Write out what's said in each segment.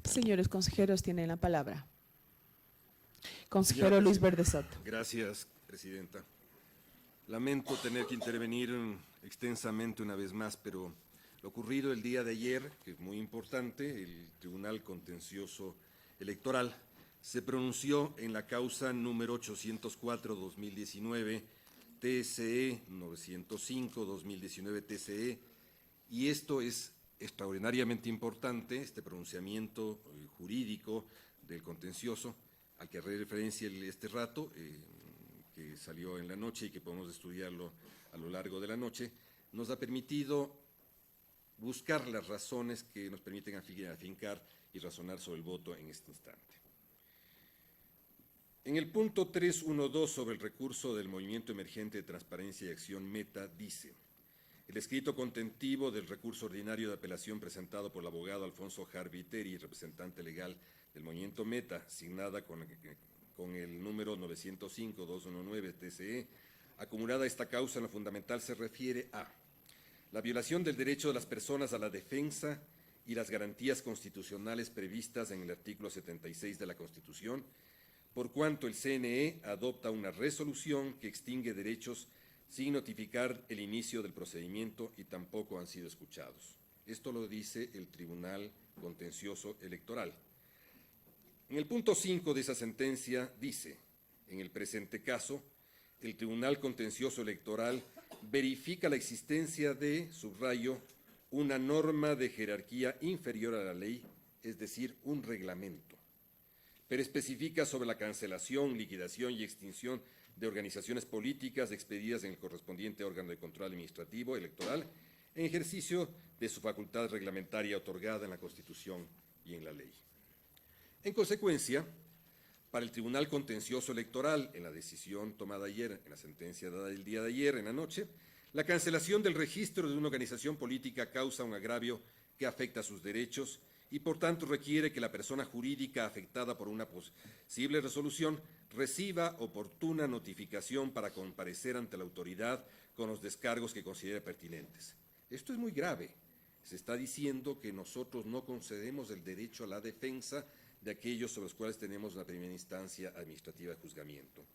Señores consejeros, tienen la palabra. Consejero Luis Verde Soto. Gracias, presidenta. Lamento tener que intervenir extensamente una vez más, pero lo ocurrido el día de ayer, que es muy importante, el Tribunal Contencioso Electoral se pronunció en la causa número 804-2019, TSE 905-2019 TSE, y esto es extraordinariamente importante, este pronunciamiento jurídico del contencioso, al que haré referencia este rato, que salió en la noche y que podemos estudiarlo a lo largo de la noche, nos ha permitido buscar las razones que nos permiten afincar y razonar sobre el voto en este instante. En el punto 312 sobre el recurso del Movimiento Emergente de Transparencia y Acción Meta dice: el escrito contentivo del recurso ordinario de apelación presentado por el abogado Alfonso Jarviteri, representante legal del Movimiento Meta, signada con el número 905-219 TCE, acumulada esta causa en lo fundamental se refiere a la violación del derecho de las personas a la defensa y las garantías constitucionales previstas en el artículo 76 de la Constitución, por cuanto el CNE adopta una resolución que extingue derechos sin notificar el inicio del procedimiento y tampoco han sido escuchados. Esto lo dice el Tribunal Contencioso Electoral. En el punto 5 de esa sentencia dice: en el presente caso, el Tribunal Contencioso Electoral verifica la existencia de, subrayo, una norma de jerarquía inferior a la ley, es decir, un reglamento, pero especifica sobre la cancelación, liquidación y extinción de organizaciones políticas expedidas en el correspondiente órgano de control administrativo electoral en ejercicio de su facultad reglamentaria otorgada en la Constitución y en la ley. En consecuencia, para el Tribunal Contencioso Electoral, en la decisión tomada ayer, en la sentencia dada el día de ayer, en la noche, la cancelación del registro de una organización política causa un agravio que afecta a sus derechos y por tanto requiere que la persona jurídica afectada por una posible resolución reciba oportuna notificación para comparecer ante la autoridad con los descargos que considere pertinentes. Esto es muy grave. Se está diciendo que nosotros no concedemos el derecho a la defensa de aquellos sobre los cuales tenemos una primera instancia administrativa de juzgamiento.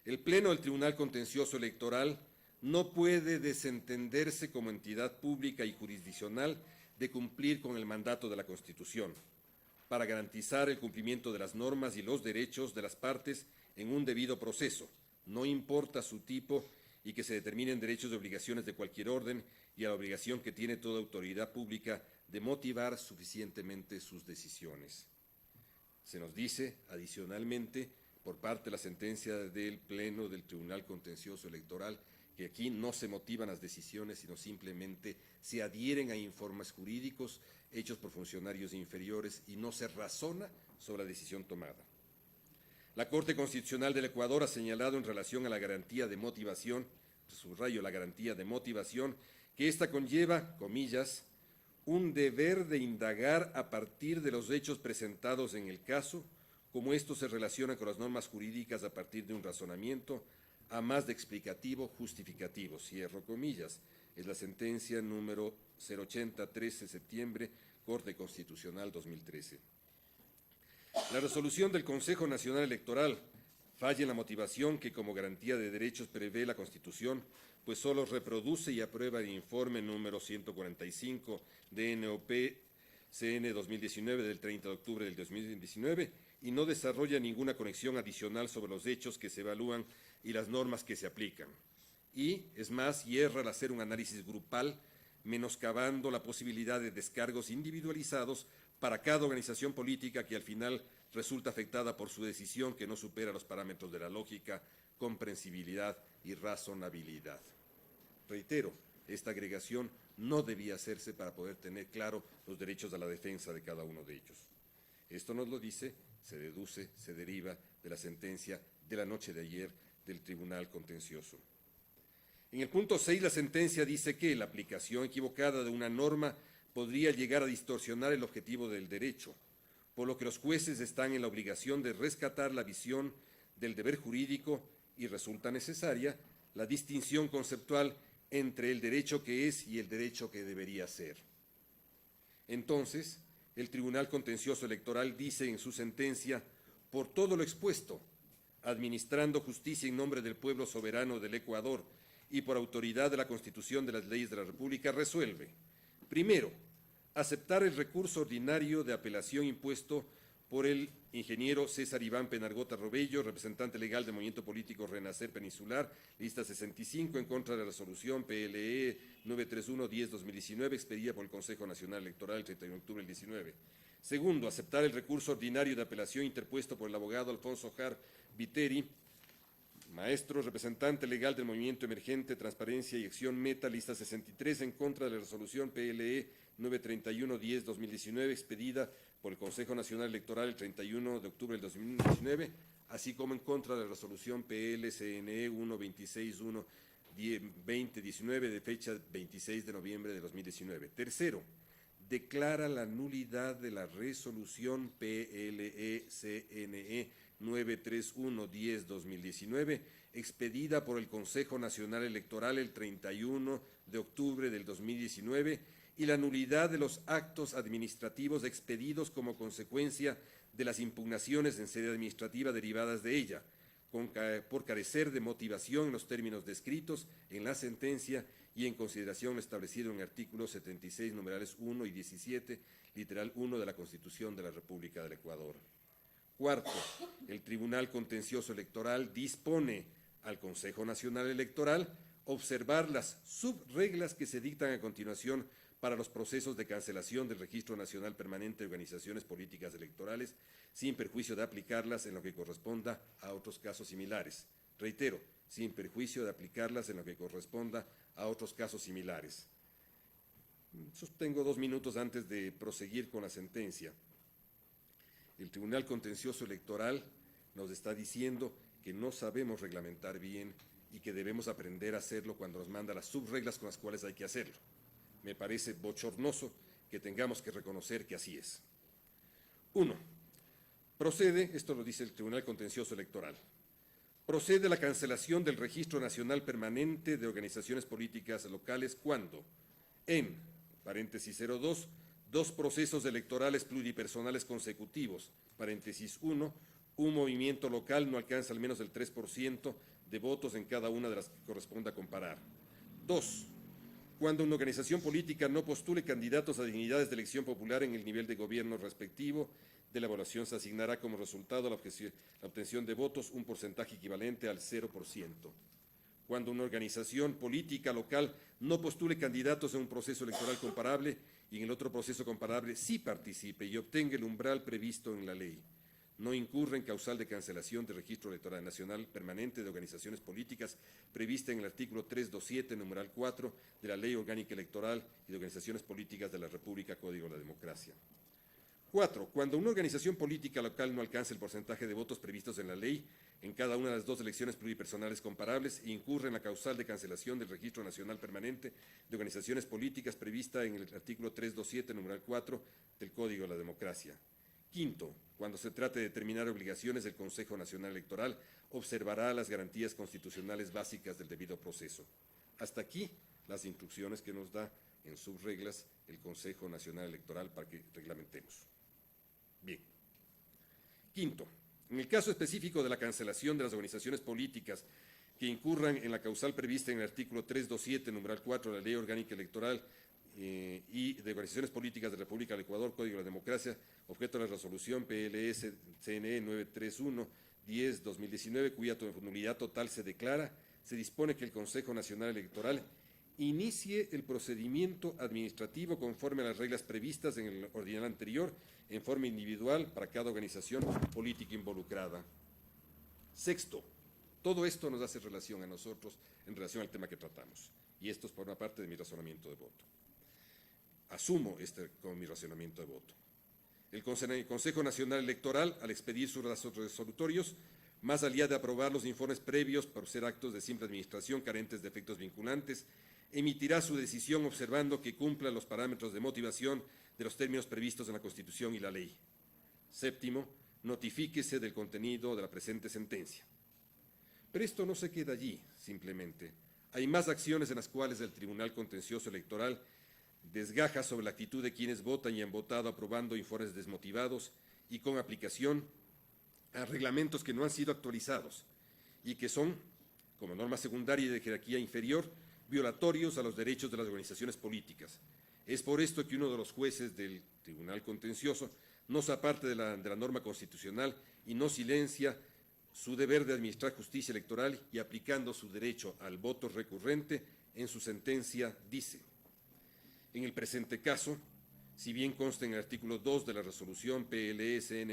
El Pleno del Tribunal Contencioso Electoral no puede desentenderse como entidad pública y jurisdiccional de cumplir con el mandato de la Constitución, para garantizar el cumplimiento de las normas y los derechos de las partes en un debido proceso, no importa su tipo, y que se determinen derechos y obligaciones de cualquier orden, y a la obligación que tiene toda autoridad pública de motivar suficientemente sus decisiones. Se nos dice, adicionalmente, por parte de la sentencia del Pleno del Tribunal Contencioso Electoral, que aquí no se motivan las decisiones, sino simplemente se adhieren a informes jurídicos hechos por funcionarios inferiores y no se razona sobre la decisión tomada. La Corte Constitucional del Ecuador ha señalado en relación a la garantía de motivación, subrayo la garantía de motivación, que ésta conlleva, comillas, un deber de indagar a partir de los hechos presentados en el caso, como estos se relacionan con las normas jurídicas a partir de un razonamiento, a más de explicativo, justificativo, cierro comillas. Es la sentencia número 080, 13 de septiembre, Corte Constitucional 2013. La resolución del Consejo Nacional Electoral falla en la motivación que como garantía de derechos prevé la Constitución, pues solo reproduce y aprueba el informe número 145 de NOP-CN 2019 del 30 de octubre del 2019 y no desarrolla ninguna conexión adicional sobre los hechos que se evalúan y las normas que se aplican. Y, es más, hierra al hacer un análisis grupal, menoscabando la posibilidad de descargos individualizados para cada organización política que al final resulta afectada por su decisión que no supera los parámetros de la lógica, comprensibilidad y razonabilidad. Reitero, esta agregación no debía hacerse para poder tener claro los derechos a la defensa de cada uno de ellos. Esto nos lo dice, se deduce, se deriva de la sentencia de la noche de ayer del Tribunal Contencioso. En el punto 6, la sentencia dice que la aplicación equivocada de una norma podría llegar a distorsionar el objetivo del derecho, por lo que los jueces están en la obligación de rescatar la visión del deber jurídico y resulta necesaria la distinción conceptual entre el derecho que es y el derecho que debería ser. Entonces, el Tribunal Contencioso Electoral dice en su sentencia: por todo lo expuesto, administrando justicia en nombre del pueblo soberano del Ecuador y por autoridad de la Constitución de las leyes de la República, resuelve: primero, aceptar el recurso ordinario de apelación impuesto por el ingeniero César Iván Penargota Robello, representante legal del Movimiento Político Renacer Peninsular, lista 65, en contra de la resolución PLE 931-10-2019, expedida por el Consejo Nacional Electoral el 31 de octubre del 19. Segundo, aceptar el recurso ordinario de apelación interpuesto por el abogado Alfonso Jar Viteri, maestro, representante legal del Movimiento Emergente, Transparencia y Acción Meta, lista 63, en contra de la resolución PLE 931-10-2019, expedida por el Consejo Nacional Electoral el 31 de octubre del 2019, así como en contra de la resolución PL-CNE 1-26-1-2019, de fecha 26 de noviembre de 2019. Tercero, declara la nulidad de la resolución PLE-CNE 931-10-2019, expedida por el Consejo Nacional Electoral el 31 de octubre del 2019, y la nulidad de los actos administrativos expedidos como consecuencia de las impugnaciones en sede administrativa derivadas de ella, por carecer de motivación en los términos descritos en la sentencia y en consideración establecido en el artículo 76, numerales 1 y 17, literal 1 de la Constitución de la República del Ecuador. Cuarto, el Tribunal Contencioso Electoral dispone al Consejo Nacional Electoral observar las subreglas que se dictan a continuación para los procesos de cancelación del Registro Nacional Permanente de Organizaciones Políticas Electorales, sin perjuicio de aplicarlas en lo que corresponda a otros casos similares. Reitero, sin perjuicio de aplicarlas en lo que corresponda a otros casos similares. Sostengo 2 minutos antes de proseguir con la sentencia. El Tribunal Contencioso Electoral nos está diciendo que no sabemos reglamentar bien y que debemos aprender a hacerlo cuando nos manda las subreglas con las cuales hay que hacerlo. Me parece bochornoso que tengamos que reconocer que así es. 1. Procede, esto lo dice el Tribunal Contencioso Electoral, procede la cancelación del Registro Nacional Permanente de Organizaciones Políticas Locales cuando, en, paréntesis 02, 2 procesos electorales pluripersonales consecutivos, paréntesis 1, un movimiento local no alcanza al menos el 3% de votos en cada una de las que corresponda comparar. 2. Cuando una organización política no postule candidatos a dignidades de elección popular en el nivel de gobierno respectivo, de la evaluación se asignará como resultado la obtención de votos un porcentaje equivalente al 0%. Cuando una organización política local no postule candidatos en un proceso electoral comparable y en el otro proceso comparable sí participe y obtenga el umbral previsto en la ley, no incurre en causal de cancelación del Registro Electoral Nacional Permanente de Organizaciones Políticas prevista en el artículo 327, numeral 4 de la Ley Orgánica Electoral y de Organizaciones Políticas de la República, Código de la Democracia. 4. Cuando una organización política local no alcance el porcentaje de votos previstos en la ley en cada una de las 2 elecciones pluripersonales comparables e incurre en la causal de cancelación del Registro Nacional Permanente de Organizaciones Políticas prevista en el artículo 327, numeral 4 del Código de la Democracia. 5. Cuando se trate de determinar obligaciones del Consejo Nacional Electoral, observará las garantías constitucionales básicas del debido proceso. Hasta aquí las instrucciones que nos da en sus reglas el Consejo Nacional Electoral para que reglamentemos. Bien. 5. En el caso específico de la cancelación de las organizaciones políticas que incurran en la causal prevista en el artículo 327, numeral 4 de la Ley Orgánica Electoral y de Organizaciones Políticas de la República del Ecuador, Código de la Democracia, objeto de la resolución PLS-CNE 931-10-2019, cuya nulidad total se declara, se dispone que el Consejo Nacional Electoral inicie el procedimiento administrativo conforme a las reglas previstas en el ordinal anterior, en forma individual para cada organización política involucrada. 6. Todo esto nos hace relación a nosotros en relación al tema que tratamos, y esto es por una parte de mi razonamiento de voto. Asumo como mi razonamiento de voto. El Consejo Nacional Electoral, al expedir sus resolutorios, más allá de aprobar los informes previos por ser actos de simple administración carentes de efectos vinculantes, emitirá su decisión observando que cumpla los parámetros de motivación de los términos previstos en la Constitución y la ley. 7. Notifíquese del contenido de la presente sentencia. Pero esto no se queda allí, simplemente. Hay más acciones en las cuales el Tribunal Contencioso Electoral desgaja sobre la actitud de quienes votan y han votado aprobando informes desmotivados y con aplicación a reglamentos que no han sido actualizados y que son, como norma secundaria y de jerarquía inferior, violatorios a los derechos de las organizaciones políticas. Es por esto que uno de los jueces del Tribunal Contencioso no se aparte de la norma constitucional y no silencia su deber de administrar justicia electoral y aplicando su derecho al voto recurrente en su sentencia dice: en el presente caso, si bien consta en el artículo 2 de la resolución PLSN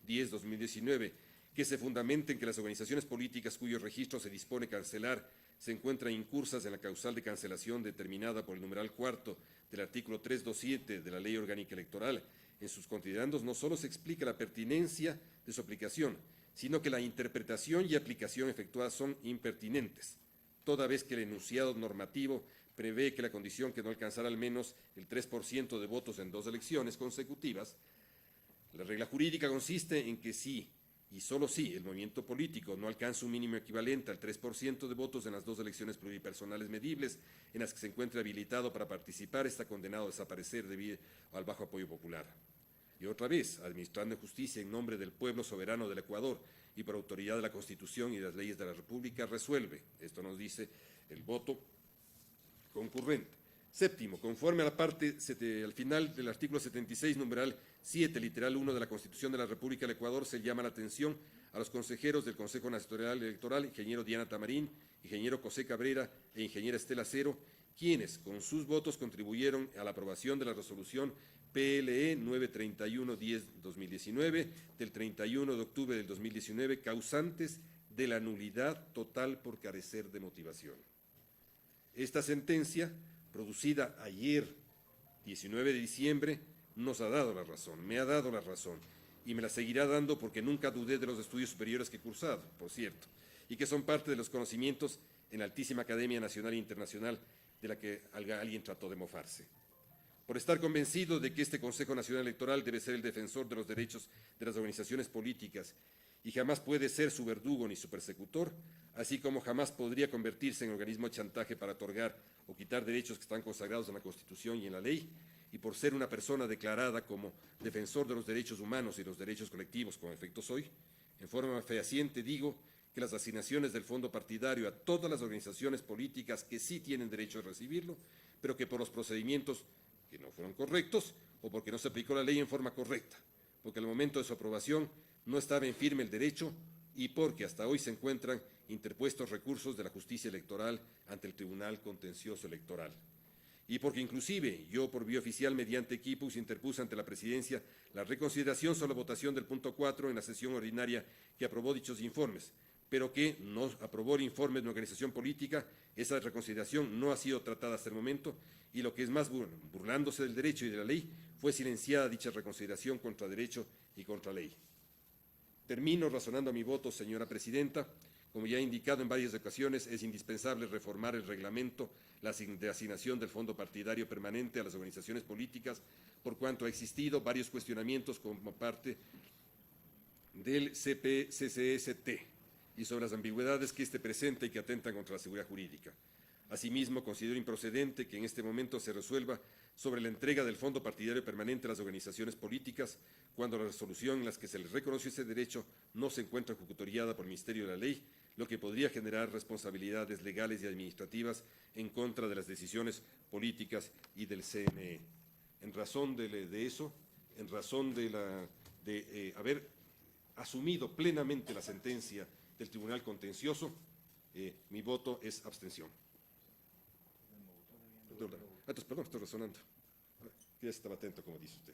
931-10-2019, que se fundamenta en que las organizaciones políticas cuyo registro se dispone cancelar se encuentran incursas en la causal de cancelación determinada por el numeral cuarto del artículo 327 de la Ley Orgánica Electoral, en sus considerandos no solo se explica la pertinencia de su aplicación, sino que la interpretación y aplicación efectuadas son impertinentes, toda vez que el enunciado normativo prevé que la condición que no alcanzara al menos el 3% de votos en 2 elecciones consecutivas. La regla jurídica consiste en que si, y solo si, el movimiento político no alcanza un mínimo equivalente al 3% de votos en las 2 elecciones pluripersonales medibles en las que se encuentre habilitado para participar, está condenado a desaparecer debido al bajo apoyo popular. Y otra vez, administrando justicia en nombre del pueblo soberano del Ecuador y por autoridad de la Constitución y de las leyes de la República, resuelve, esto nos dice el voto concurrente. Séptimo, conforme a la parte al final del artículo 76, numeral 7, literal 1 de la Constitución de la República del Ecuador, se llama la atención a los consejeros del Consejo Nacional Electoral, ingeniero Diana Tamarín, ingeniero José Cabrera e ingeniera Estela Cero, quienes con sus votos contribuyeron a la aprobación de la resolución PLE 931-10-2019 del 31 de octubre del 2019, causantes de la nulidad total por carecer de motivación. Esta sentencia, producida ayer, 19 de diciembre, nos ha dado la razón, me ha dado la razón, y me la seguirá dando porque nunca dudé de los estudios superiores que he cursado, por cierto, y que son parte de los conocimientos en la altísima Academia Nacional e Internacional de la que alguien trató de mofarse. Por estar convencido de que este Consejo Nacional Electoral debe ser el defensor de los derechos de las organizaciones políticas y jamás puede ser su verdugo ni su persecutor, así como jamás podría convertirse en organismo de chantaje para otorgar o quitar derechos que están consagrados en la Constitución y en la ley, y por ser una persona declarada como defensor de los derechos humanos y los derechos colectivos, con efecto soy, en forma fehaciente digo que las asignaciones del fondo partidario a todas las organizaciones políticas que sí tienen derecho a recibirlo, pero que por los procedimientos que no fueron correctos o porque no se aplicó la ley en forma correcta, porque al momento de su aprobación no estaba en firme el derecho y porque hasta hoy se encuentran interpuestos recursos de la justicia electoral ante el Tribunal Contencioso Electoral. Y porque inclusive yo por vía oficial mediante equipos interpuse ante la Presidencia la reconsideración sobre la votación del punto 4 en la sesión ordinaria que aprobó dichos informes, pero que no aprobó el informe de una organización política. Esa reconsideración no ha sido tratada hasta el momento y lo que es más, burlándose del derecho y de la ley, fue silenciada dicha reconsideración contra derecho y contra ley. Termino razonando a mi voto, señora Presidenta. Como ya he indicado en varias ocasiones, es indispensable reformar el reglamento de asignación del Fondo Partidario Permanente a las organizaciones políticas, por cuanto ha existido varios cuestionamientos como parte del CPCCST y sobre las ambigüedades que éste presenta y que atentan contra la seguridad jurídica. Asimismo, considero improcedente que en este momento se resuelva sobre la entrega del Fondo Partidario Permanente a las organizaciones políticas cuando la resolución en la que se les reconoce ese derecho no se encuentra ejecutoriada por el Ministerio de la Ley, lo que podría generar responsabilidades legales y administrativas en contra de las decisiones políticas y del CNE. En razón de eso, en razón de haber asumido plenamente la sentencia del Tribunal Contencioso, mi voto es abstención. Perdón, estoy razonando. Ya estaba atento, como dice usted.